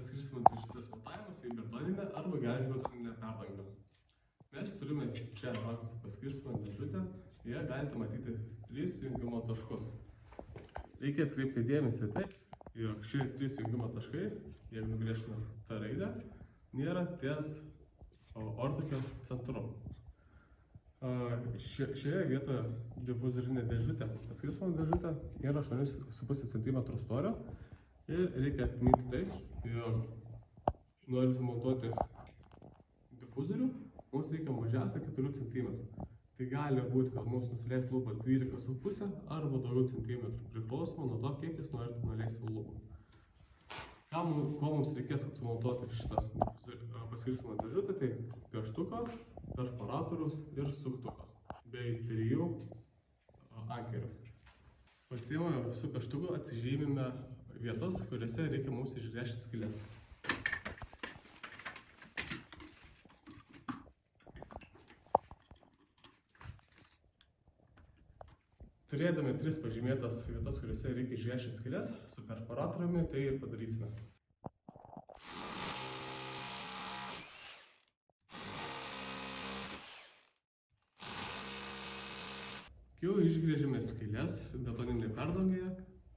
paskirstimo dėžutės montavimas į betoninę arba gelžbetoninę perdangą. Mes turime čia paskirstimo dėžutę, joje galite matyti 3 jungimo taškus. Reikia atkreipti dėmesį tai, jog šie 3 jungimo taškai, jeigu nubrėžtume tą raidę, nėra ties ortakio centru. Šioje vietoje difuzorinė dėžutė, paskirstimo dėžutė, yra 8,5 cm storio ir reikia atminti tai, jog norint sumontuoti difuzorių, mums reikia mažiausiai 4 cm. Tai gali būti, kad mums nusileis lubas 12,5 arba daugiau centimetrų, priklausomai nuo to, kaip jūs norite nuleisti lubą. Ko mums reikės sumontuoti šitą paskirstimo dėžutę, tai pieštuko, perforatoriaus ir suktuko, bei 3 ankerių. Pasiimame su pieštuku, atsižymime vietas, kuriuose reikia mums išgręžti skyles. Turėdami 3 pažymėtas vietas, kuriuose reikia išgręžti skyles, su perforatoriumi tai ir padarysime. Kai jau išgręžėme skyles betoninėje perdangoje,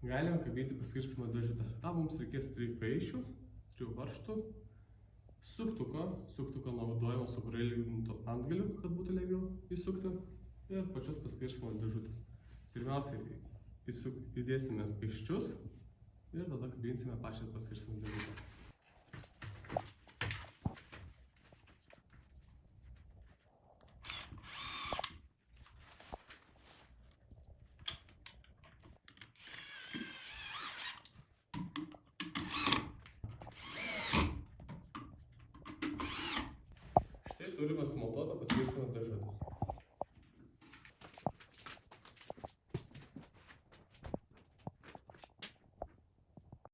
galime kabinti paskirstimo dėžutę. Tam mums reikės 3 kaiščių, 3 varžtų, suktuko naudojimo su prailgintu antgaliu, kad būtų lengviau įsukti, ir pačios paskirstimo dėžutės. Pirmiausiai įdėsime kaiščius ir tada kabinsime pačią paskirstimo dėžutę. Štai turime sumontuotą paskirstimo dėžutę.